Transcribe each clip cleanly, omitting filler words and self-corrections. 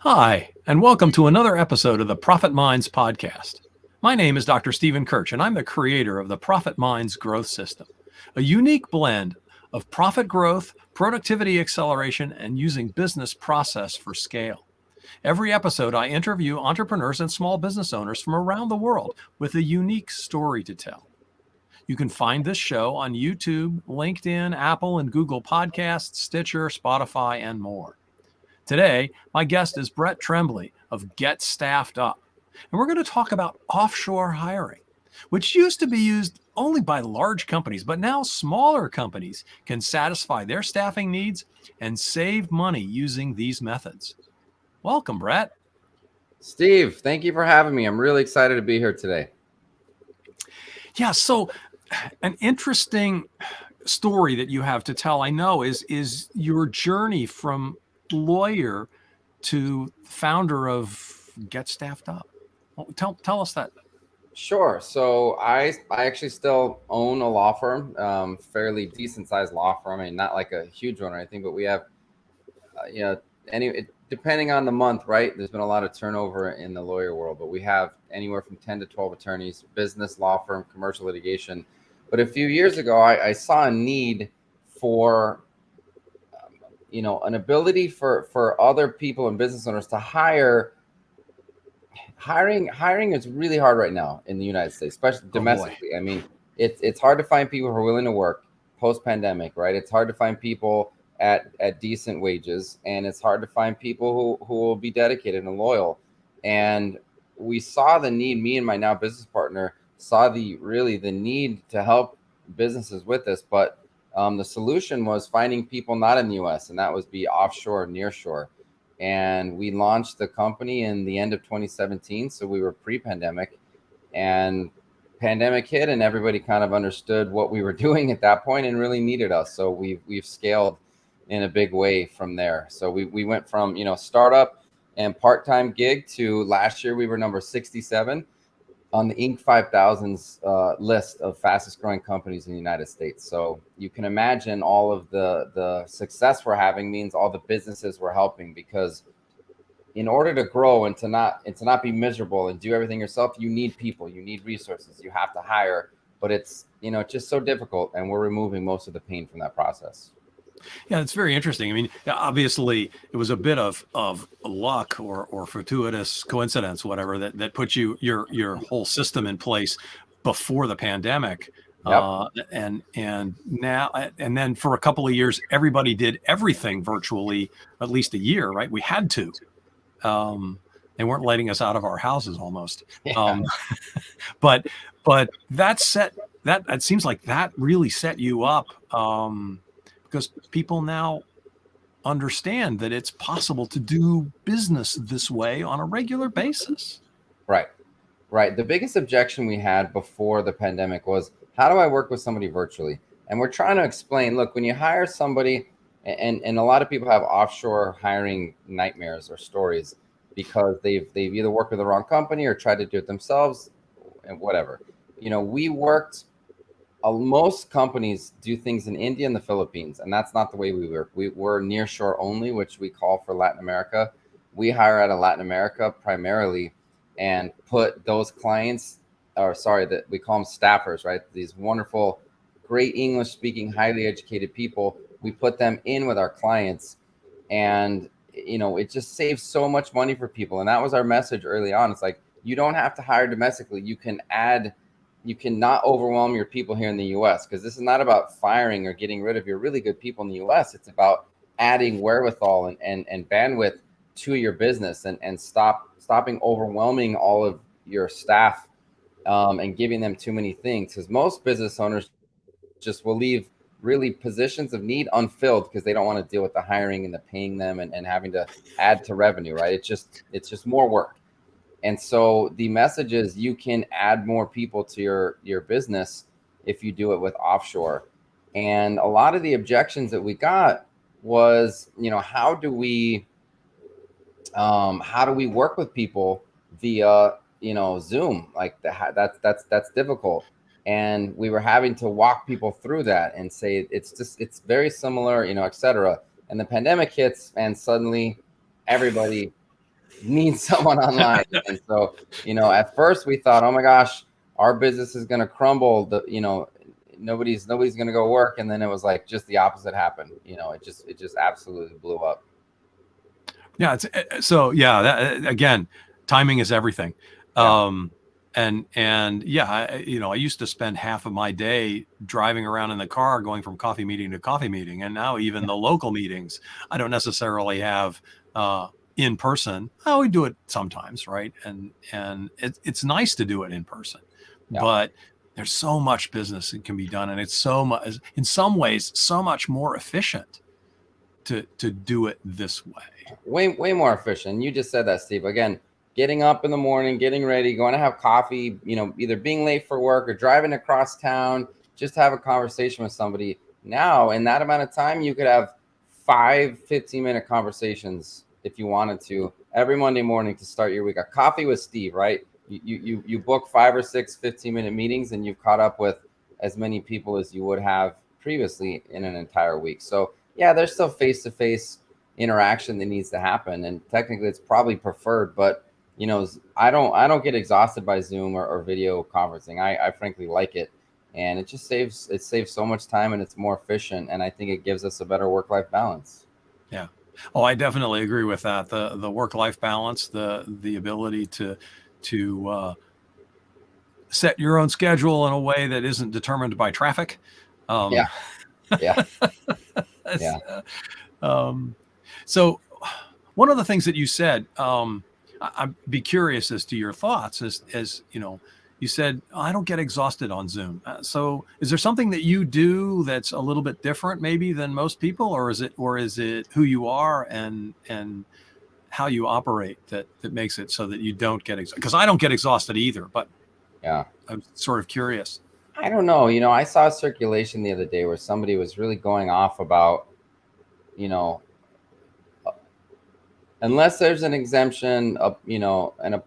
Hi, and welcome to another episode of the Profit Minds podcast. My name is Dr. Stephen Kirch, and I'm the creator of the Profit Minds Growth System, a unique blend of profit growth, productivity acceleration, and using business process for scale. Every episode, I interview entrepreneurs and small business owners from around the world with a unique story to tell. You can find this show on YouTube, LinkedIn, Apple and Google Podcasts, Stitcher, Spotify, and more. Today, my guest is Brett Trembly of Get Staffed Up, and we're going to talk about offshore hiring, which used to be used only by large companies, but now smaller companies can satisfy their staffing needs and save money using these methods. Welcome, Brett. Steve, thank you for having me. I'm really excited to be here today. Yeah, so an interesting story that you have to tell, I know, is your journey from lawyer to founder of Get Staffed Up. Well, tell us that. Sure. So I actually still own a law firm, fairly decent sized law firm. I mean, not like a huge one or anything, but we have, depending on the month, right? There's been a lot of turnover in the lawyer world, but we have anywhere from 10 to 12 attorneys, business, law firm, commercial litigation. But a few years ago, I saw a need for an ability for other people and business owners to hiring is really hard right now in the United States, especially domestically. I mean, it's hard to find people who are willing to work post pandemic, right? It's hard to find people at decent wages, and it's hard to find people who will be dedicated and loyal. And we saw the need. Me and my now business partner saw the need to help businesses with this, but the solution was finding people not in the U.S., and that was be offshore, nearshore. And we launched the company in the end of 2017, so we were pre-pandemic, and pandemic hit, and everybody kind of understood what we were doing at that point and really needed us. So we've scaled in a big way from there. So we went from startup and part-time gig to last year we were number 67 on the Inc. 5000's list of fastest growing companies in the United States. So you can imagine all of the success we're having means all the businesses we're helping, because in order to grow and to not be miserable and do everything yourself, you need people, you need resources, you have to hire, but it's just so difficult, and we're removing most of the pain from that process. Yeah, it's very interesting. I mean, obviously, it was a bit of luck or fortuitous coincidence, whatever, that put your whole system in place before the pandemic. Yep. And now, and then for a couple of years, everybody did everything virtually, at least a year, right? We had to. They weren't letting us out of our houses almost. Yeah. But that it seems like that really set you up. Because people now understand that it's possible to do business this way on a regular basis. Right. The biggest objection we had before the pandemic was, how do I work with somebody virtually? And we're trying to explain, look, when you hire somebody, and a lot of people have offshore hiring nightmares or stories because they've either worked with the wrong company or tried to do it themselves and whatever. We worked. Most companies do things in India and the Philippines, and that's not the way we work. We're nearshore only, which we call for Latin America. We hire out of Latin America primarily, and put those clients, that we call them staffers, right? These wonderful, great English-speaking, highly educated people. We put them in with our clients, and it just saves so much money for people. And that was our message early on. It's like, you don't have to hire domestically. You cannot overwhelm your people here in the U.S., because this is not about firing or getting rid of your really good people in the U.S. It's about adding wherewithal and bandwidth to your business, and stopping overwhelming all of your staff and giving them too many things, because most business owners just will leave really positions of need unfilled because they don't want to deal with the hiring and the paying them and having to add to revenue, right? It's just more work. And so the message is, you can add more people to your business if you do it with offshore. And a lot of the objections that we got was, how do we work with people via Zoom? Like that's difficult. And we were having to walk people through that and say it's very similar, et cetera. And the pandemic hits, and suddenly everybody need someone online. And so, at first we thought, oh my gosh, our business is going to crumble. Nobody's going to go work. And then it was like just the opposite happened. It just absolutely blew up. Yeah. Again, timing is everything. Yeah. And yeah, I used to spend half of my day driving around in the car, going from coffee meeting to coffee meeting. And now even the local meetings, I don't necessarily have in person. We do it sometimes, right? And it's nice to do it in person, Yeah. but there's so much business that can be done, and it's so much, in some ways, so much more efficient to do it this way. Way more efficient. You just said that, Steve. Again, getting up in the morning, getting ready, going to have coffee, either being late for work or driving across town, just have a conversation with somebody. Now, in that amount of time, you could have 5 15-minute conversations if you wanted to every Monday morning to start your week. A coffee with Steve, right? You book 5 or 6 15-minute meetings, and you've caught up with as many people as you would have previously in an entire week. So yeah, there's still face-to-face interaction that needs to happen, and technically it's probably preferred, but I don't get exhausted by Zoom or video conferencing. I frankly like it, and it saves so much time, and it's more efficient, and I think it gives us a better work-life balance. Yeah. Oh, I definitely agree with that. The work-life balance, the ability to set your own schedule in a way that isn't determined by traffic. Yeah. So one of the things that you said, I'd be curious as to your thoughts, as you said, I don't get exhausted on Zoom. So is there something that you do that's a little bit different maybe than most people, or is it who you are and how you operate that makes it so that you don't get exhausted? Because I don't get exhausted either, but yeah, I'm sort of curious. I don't know. I saw a circulation the other day where somebody was really going off about, unless there's an exemption of, and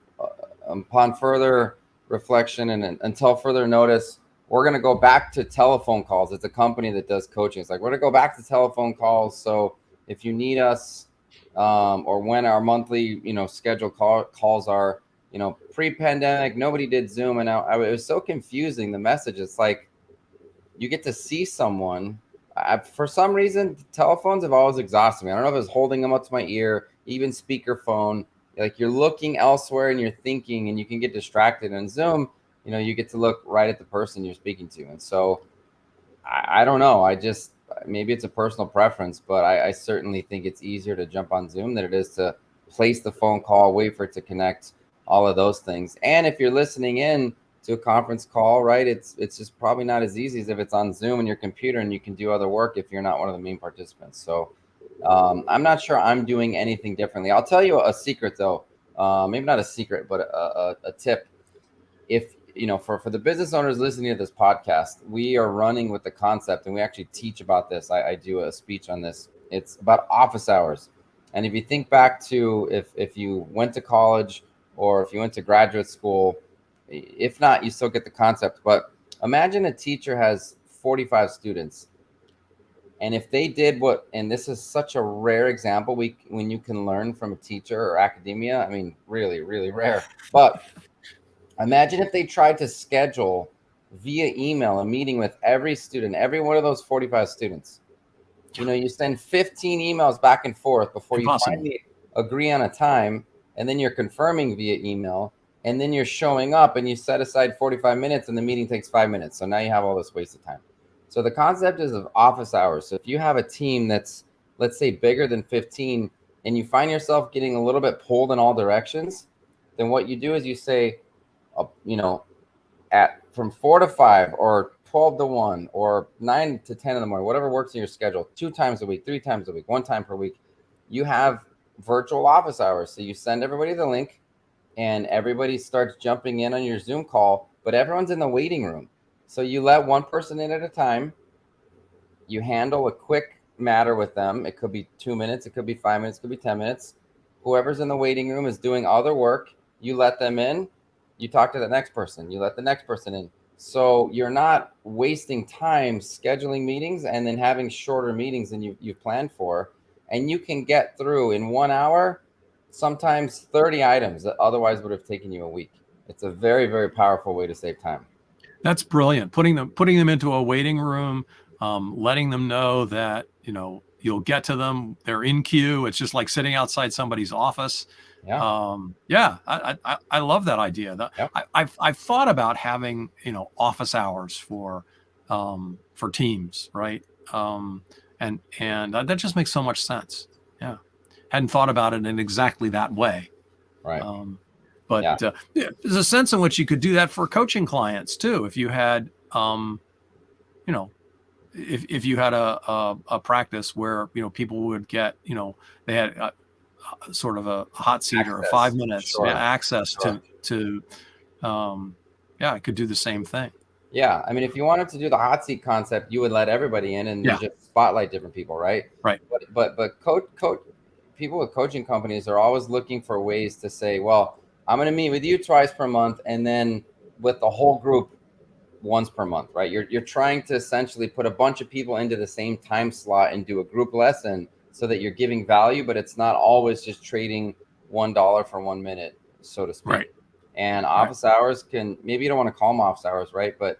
upon further reflection and until further notice, we're going to go back to telephone calls. It's a company that does coaching. It's like, we're going to go back to telephone calls. So if you need us, or when our monthly, scheduled calls are, pre-pandemic, nobody did Zoom. And it was so confusing, the message. It's like, you get to see someone. For some reason, telephones have always exhausted me. I don't know if it's holding them up to my ear, even speakerphone. Like, you're looking elsewhere and you're thinking, and you can get distracted. And Zoom, you get to look right at the person you're speaking to. And so I don't know. Maybe it's a personal preference, but I certainly think it's easier to jump on Zoom than it is to place the phone call, wait for it to connect, all of those things. And if you're listening in to a conference call, right, it's just probably not as easy as if it's on Zoom and your computer and you can do other work if you're not one of the main participants. So I'm not sure I'm doing anything differently. I'll tell you a secret though, maybe not a secret, but a tip. If for the business owners listening to this podcast, we are running with the concept, and we actually teach about this. I do a speech on this. It's about office hours. And if you think back to if you went to college or if you went to graduate school, if not, you still get the concept. But imagine a teacher has 45 students. And if they did and this is such a rare example, when you can learn from a teacher or academia, I mean, really, really rare. But imagine if they tried to schedule via email a meeting with every student, every one of those 45 students. You send 15 emails back and forth before you finally agree on a time, and then you're confirming via email, and then you're showing up and you set aside 45 minutes and the meeting takes 5 minutes. So now you have all this wasted time. So the concept is of office hours. So if you have a team that's, let's say, bigger than 15, and you find yourself getting a little bit pulled in all directions, then what you do is you say, from 4 to 5 or 12 to 1 or 9 to 10 in the morning, whatever works in your schedule, 2 times a week, 3 times a week, 1 time per week, you have virtual office hours. So you send everybody the link and everybody starts jumping in on your Zoom call, but everyone's in the waiting room. So you let one person in at a time. You handle a quick matter with them. It could be 2 minutes. It could be 5 minutes. It could be 10 minutes. Whoever's in the waiting room is doing other work. You let them in. You talk to the next person. You let the next person in. So you're not wasting time scheduling meetings and then having shorter meetings than you've planned for. And you can get through in 1 hour sometimes 30 items that otherwise would have taken you a week. It's a very, very powerful way to save time. That's brilliant. Putting them into a waiting room, letting them know that, you'll get to them. They're in queue. It's just like sitting outside somebody's office. Yeah. Yeah, I love that idea. Yep. I've thought about having, office hours for teams, right? And that just makes so much sense. Yeah, hadn't thought about it in exactly that way. Right. But yeah, there's a sense in which you could do that for coaching clients too. If you had, if you had a practice where, people would get, they had sort of a hot seat or 5 minutes, Sure. access to I could do the same thing. Yeah, I mean, if you wanted to do the hot seat concept, you would let everybody in and just spotlight different people, right? Right. But people with coaching companies are always looking for ways to say, well, I'm going to meet with you twice per month, and then with the whole group once per month, right? You're trying to essentially put a bunch of people into the same time slot and do a group lesson so that you're giving value, but it's not always just trading $1 for 1 minute, so to speak. Right. And office hours maybe you don't want to call them office hours, right? But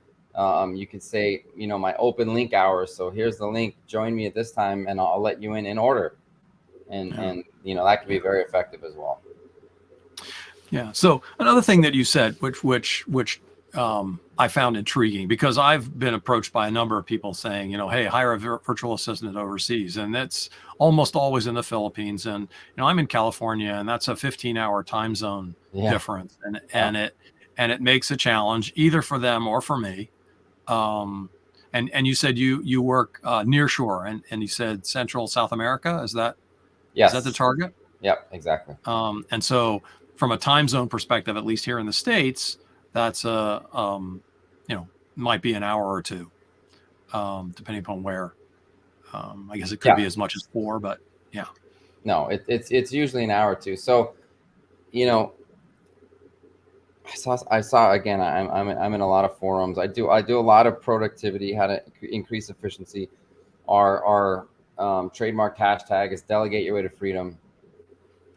you could say, my open link hours. So here's the link, join me at this time and I'll let you in order. And that can be very effective as well. Yeah. So another thing that you said, which I found intriguing, because I've been approached by a number of people saying, hey, hire a virtual assistant overseas. And that's almost always in the Philippines. And, I'm in California, and that's a 15-hour time zone difference. And it makes a challenge either for them or for me. And you said you work near shore, and you said Central South America. Is that the target? Yep, exactly. And so from a time zone perspective, at least here in the States, that's might be an hour or two, depending upon where. I guess it could be as much as 4, but yeah. No, it's usually an hour or two. So, I saw again. I'm in a lot of forums. I do a lot of productivity, how to increase efficiency. Our trademark hashtag is delegate your way to freedom.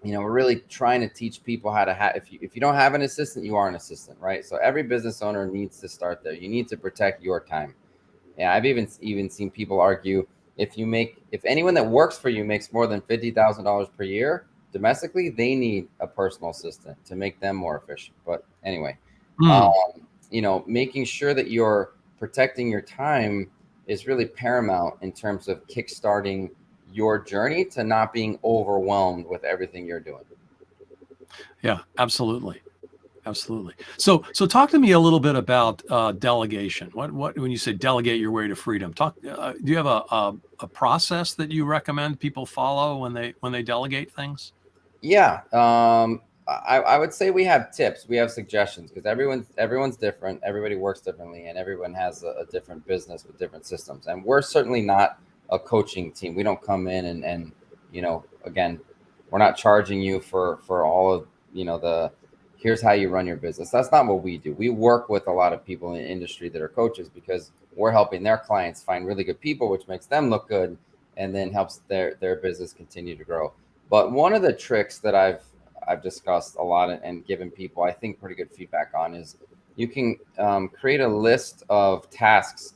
We're really trying to teach people how to have. If you don't have an assistant, you are an assistant, right? So every business owner needs to start there. You need to protect your time. Yeah, I've even seen people argue if anyone that works for you makes more than $50,000 per year domestically, they need a personal assistant to make them more efficient. But anyway, making sure that you're protecting your time is really paramount in terms of kickstarting your journey to not being overwhelmed with everything you're doing. Yeah, absolutely. So talk to me a little bit about delegation. What when you say delegate your way to freedom? Do you have a process that you recommend people follow when they delegate things? Yeah, I would say we have tips, we have suggestions, because everyone's different. Everybody works differently, and everyone has a different business with different systems. And we're certainly not a coaching team. We don't come in and again, we're not charging you for all of the here's how you run your business. That's not what we do. We work with a lot of people in the industry that are coaches, because we're helping their clients find really good people, which makes them look good and then helps their business continue to grow. But one of the tricks that I've discussed a lot and given people, I think, pretty good feedback on is you can create a list of tasks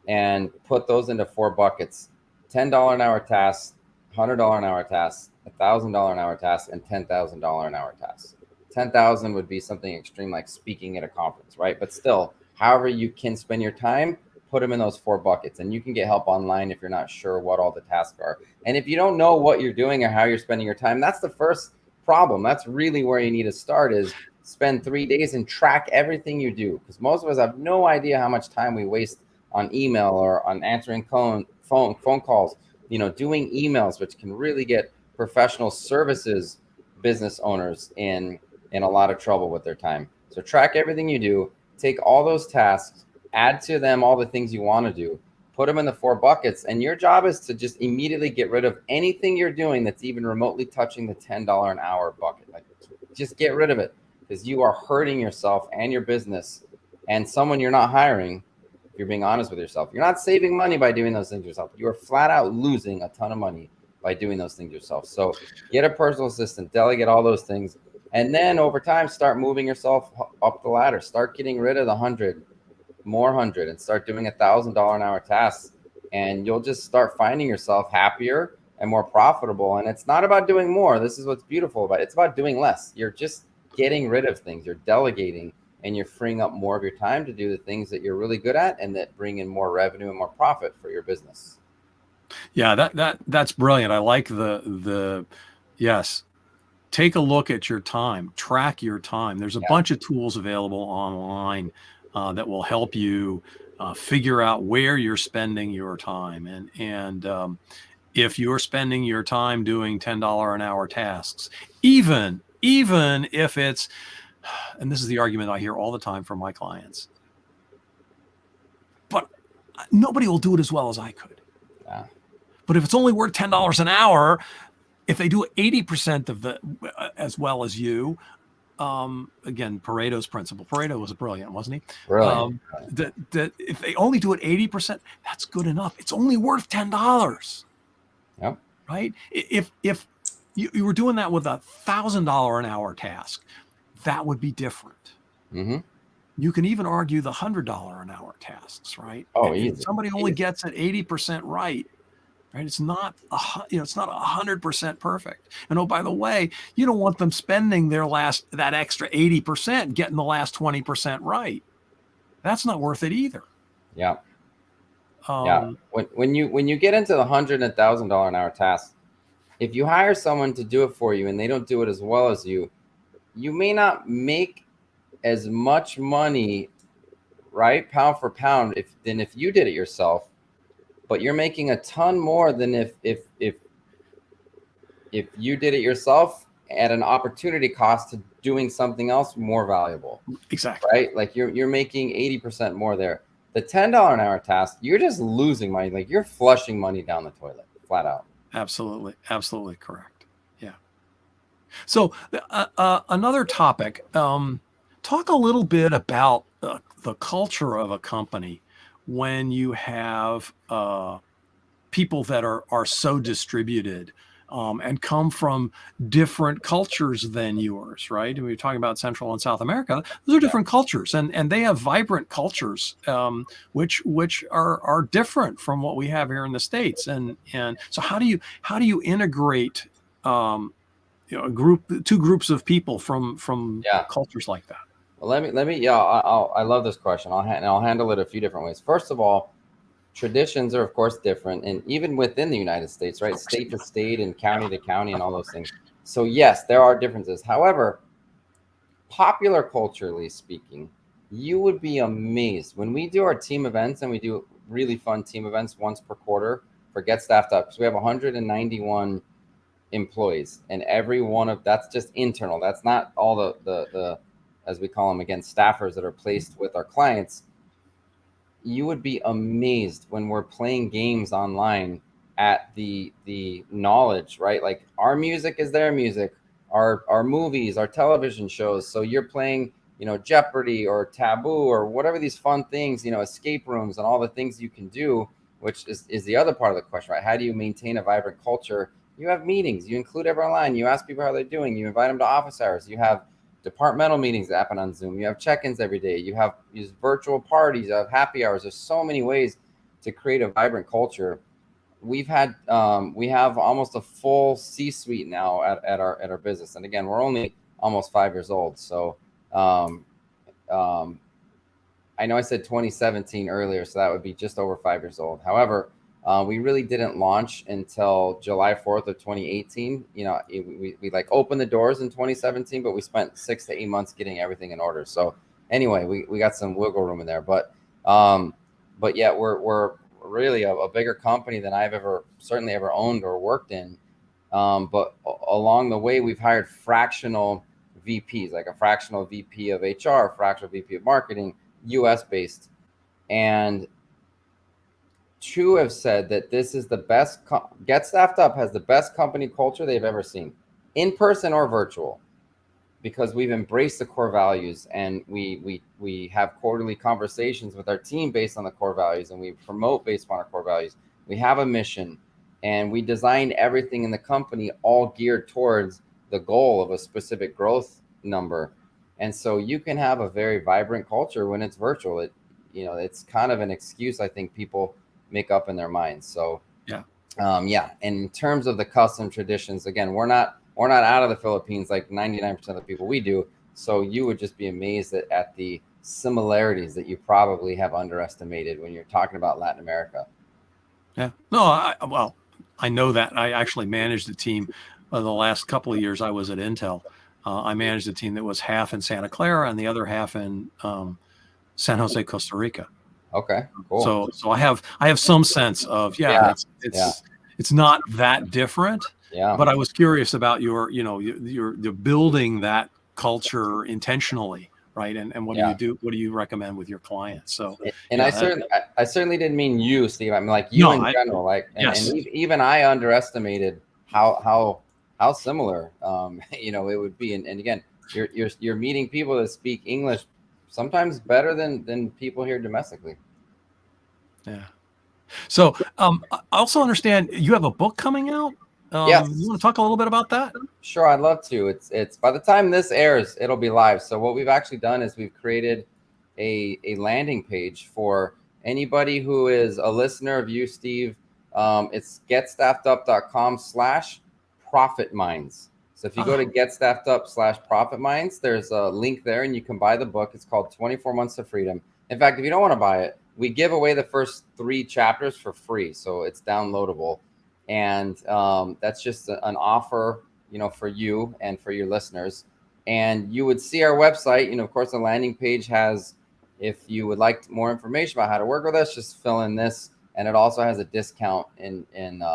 and put those into 4 buckets: $10 an hour tasks, $100 an hour tasks, $1,000 an hour tasks, and $10,000 an hour tasks. 10,000 would be something extreme like speaking at a conference, right? But still, however you can spend your time, put them in those 4 buckets. And you can get help online if you're not sure what all the tasks are. And if you don't know what you're doing or how you're spending your time, that's the first problem. That's really where you need to start, is spend 3 days and track everything you do. Because most of us have no idea how much time we waste on email or on answering phone calls, doing emails, which can really get professional services business owners in a lot of trouble with their time. So track everything you do, take all those tasks, add to them all the things you want to do, put them in the 4 buckets. And your job is to just immediately get rid of anything you're doing that's even remotely touching the $10 an hour bucket. Like, just get rid of it, because you are hurting yourself and your business and someone you're not hiring. If you're being honest with yourself, you're not saving money by doing those things yourself. You are flat out losing a ton of money by doing those things yourself. So get a personal assistant, delegate all those things. And then over time, start moving yourself up the ladder. Start getting rid of the 100, more 100, and start doing $1,000 an hour tasks. And you'll just start finding yourself happier and more profitable. And it's not about doing more. This is what's beautiful about it. It's about doing less. You're just getting rid of things. You're delegating, and you're freeing up more of your time to do the things that you're really good at and that bring in more revenue and more profit for your business. Yeah, that's brilliant. I like the yes. Take a look at your time, track your time. There's a bunch of tools available online that will help you figure out where you're spending your time. And if you're spending your time doing $10 an hour tasks, even if it's, and this is the argument I hear all the time from my clients, but nobody will do it as well as I could. Yeah. But if it's only worth $10 an hour, if they do 80% of the as well as you, again, Pareto's principle. Pareto was brilliant, wasn't he? Brilliant. That if they only do it 80%, that's good enough. It's only worth $10. Yep. Right? If you were doing that with $1,000 an hour task, that would be different. Mm-hmm. You can even argue the $100 an hour tasks, right? Oh, and easy. if somebody only gets it 80% right. It's not it's not 100% perfect. And oh, by the way, you don't want them spending that extra 80% getting the last 20% right. That's not worth it either. Yeah. Yeah. When you get into the $100,000 and $1,000 an hour tasks, if you hire someone to do it for you and they don't do it as well as you, you may not make as much money, right, pound for pound, than if you did it yourself. But you're making a ton more than if you did it yourself at an opportunity cost to doing something else more valuable. Exactly. Right? Like you're making 80% more there. The $10 an hour task, you're just losing money. Like you're flushing money down the toilet, flat out. Absolutely correct. Yeah. So another topic. Talk a little bit about the culture of a company when you have people that are so distributed and come from different cultures than yours, right? And we're talking about Central and South America. Those are different cultures, and they have vibrant cultures, which are different from what we have here in the States. And so how do you integrate two groups of people from cultures like that? Well, let me. Yeah, I love this question. I'll handle it a few different ways. First of all, traditions are of course different, and even within the United States, right? State to state and county to county and all those things. So yes, there are differences. However, popular culturally speaking, you would be amazed when we do our team events, and we do really fun team events once per quarter for Get Staffed Up. So we have 191 employees, and every one of that's just internal. That's not all the as we call them, again, staffers that are placed with our clients. You would be amazed when we're playing games online at the knowledge, right? Like our music is their music, our movies, our television shows. So you're playing, Jeopardy or Taboo or whatever these fun things, escape rooms and all the things you can do, which is the other part of the question, right? How do you maintain a vibrant culture? You have meetings, you include everyone online, you ask people how they're doing, you invite them to office hours, you have departmental meetings that happen on Zoom. You have check-ins every day. You have these virtual parties. You have happy hours. There's so many ways to create a vibrant culture. We have almost a full C-suite now at our business. And again, we're only almost 5 years old. So I know I said 2017 earlier, so that would be just over 5 years old. However, we really didn't launch until July 4th of 2018. We like opened the doors in 2017, but we spent 6 to 8 months getting everything in order. So anyway, we got some wiggle room in there, but yeah, we're really a bigger company than I've certainly ever owned or worked in. But along the way, we've hired fractional VPs, like a fractional VP of HR, a fractional VP of marketing, US based. And two have said that this is the best. Get Staffed Up has the best company culture they've ever seen, in person or virtual, because we've embraced the core values, and we have quarterly conversations with our team based on the core values, and we promote based on our core values. We have a mission, And we designed everything in the company all geared towards the goal of a specific growth number. And so you can have a very vibrant culture when it's virtual. It's kind of an excuse I think people make up in their minds. So yeah. And in terms of the custom traditions, again, we're not out of the Philippines like 99% of the people we do. So you would just be amazed at the similarities that you probably have underestimated when you're talking about Latin America. Yeah. No, well, I know that. I actually managed a team the last couple of years I was at Intel. I managed a team that was half in Santa Clara and the other half in San Jose, Costa Rica. Okay, cool. So I have some sense of, it's not that different. Yeah. But I was curious about you're building that culture intentionally, right? And what do you do? What do you recommend with your clients? So, and I certainly didn't mean you, Steve. I mean like you in general, like, and even I underestimated how similar, it would be. And again, you're meeting people that speak English sometimes better than people here domestically. Yeah. So, I also understand you have a book coming out. Yes. You want to talk a little bit about that? Sure, I'd love to. It's by the time this airs, it'll be live. So what we've actually done is we've created a landing page for anybody who is a listener of you, Steve. It's getstaffedup.com/profitminds. So if you go to getstaffedup/profitminds, there's a link there and you can buy the book. It's called 24 Months to Freedom. In fact, if you don't want to buy it, we give away the first 3 chapters for free. So it's downloadable. And that's just an offer, for you and for your listeners. And you would see our website. Of course, the landing page has, if you would like more information about how to work with us, just fill in this. And it also has a discount in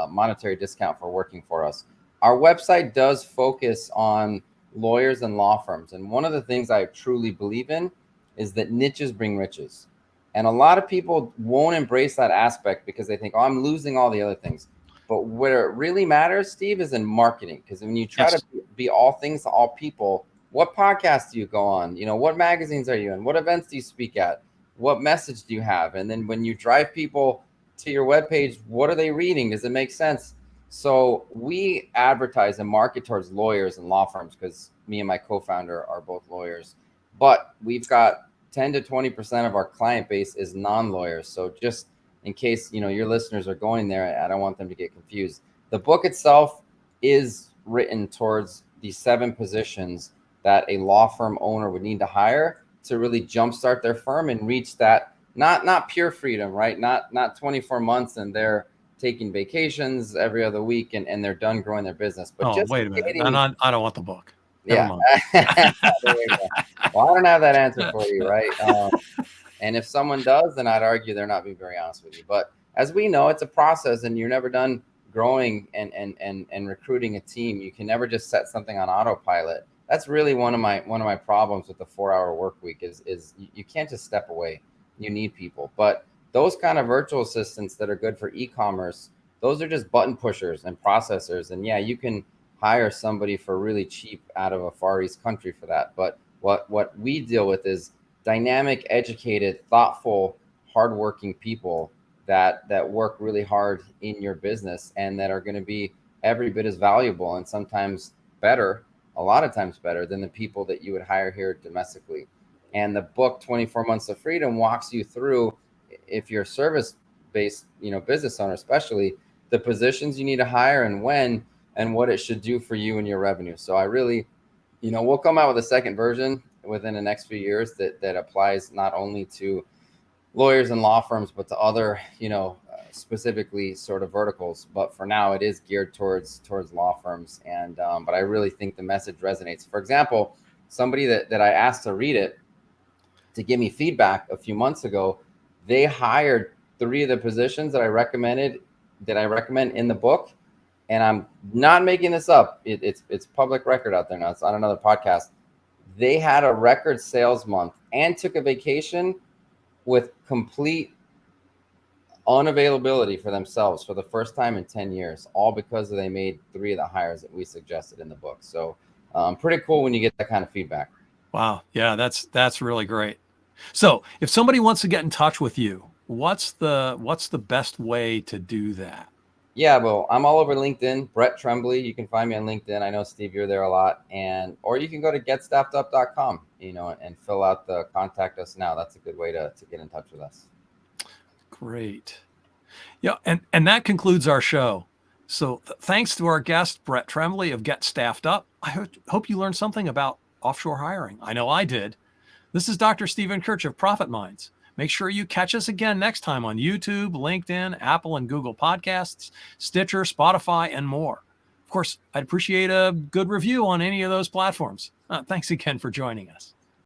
monetary discount for working for us. Our website does focus on lawyers and law firms. And one of the things I truly believe in is that niches bring riches. And a lot of people won't embrace that aspect because they think, oh, I'm losing all the other things. But where it really matters, Steve, is in marketing. Because when you try to be all things to all people, what podcasts do you go on? What magazines are you in? What events do you speak at? What message do you have? And then when you drive people to your webpage, what are they reading? Does it make sense? So we advertise and market towards lawyers and law firms because me and my co-founder are both lawyers. But we've got 10 to 20% of our client base is non-lawyers. So just in case, your listeners are going there, I don't want them to get confused. The book itself is written towards the 7 positions that a law firm owner would need to hire to really jumpstart their firm and reach that, not pure freedom, right? Not 24 months and they're taking vacations every other week and they're done growing their business. But just wait a minute. I don't want the book. Never mind. Well, I don't have that answer for you, right? And if someone does, then I'd argue they're not being very honest with you. But as we know, it's a process and you're never done growing and recruiting a team. You can never just set something on autopilot. That's really one of my problems with the 4-hour work week is you can't just step away. You need people. But those kind of virtual assistants that are good for e-commerce, those are just button pushers and processors. And yeah, you can hire somebody for really cheap out of a Far East country for that. But what we deal with is dynamic, educated, thoughtful, hardworking people that work really hard in your business and that are going to be every bit as valuable and sometimes better, a lot of times better than the people that you would hire here domestically. And the book 24 Months of Freedom walks you through, if you're a service-based, business owner, especially the positions you need to hire and when and what it should do for you and your revenue. So I really, we'll come out with a second version within the next few years that applies not only to lawyers and law firms, but to other, specifically sort of verticals. But for now, it is geared towards law firms. And but I really think the message resonates. For example, somebody that I asked to read it to give me feedback a few months ago, they hired 3 of the positions that I recommend in the book. And I'm not making this up. It's public record out there now. It's on another podcast. They had a record sales month and took a vacation with complete unavailability for themselves for the first time in 10 years, all because they made 3 of the hires that we suggested in the book. So pretty cool when you get that kind of feedback. Wow. Yeah, that's really great. So if somebody wants to get in touch with you, what's the best way to do that? Yeah, well, I'm all over LinkedIn, Brett Trembly. You can find me on LinkedIn. I know, Steve, you're there a lot. Or you can go to getstaffedup.com, and fill out the contact us now. That's a good way to get in touch with us. Great. Yeah, and that concludes our show. So thanks to our guest, Brett Trembly of Get Staffed Up. I hope you learned something about offshore hiring. I know I did. This is Dr. Stephen Kirch of Profit Minds. Make sure you catch us again next time on YouTube, LinkedIn, Apple and Google Podcasts, Stitcher, Spotify, and more. Of course, I'd appreciate a good review on any of those platforms. Thanks again for joining us.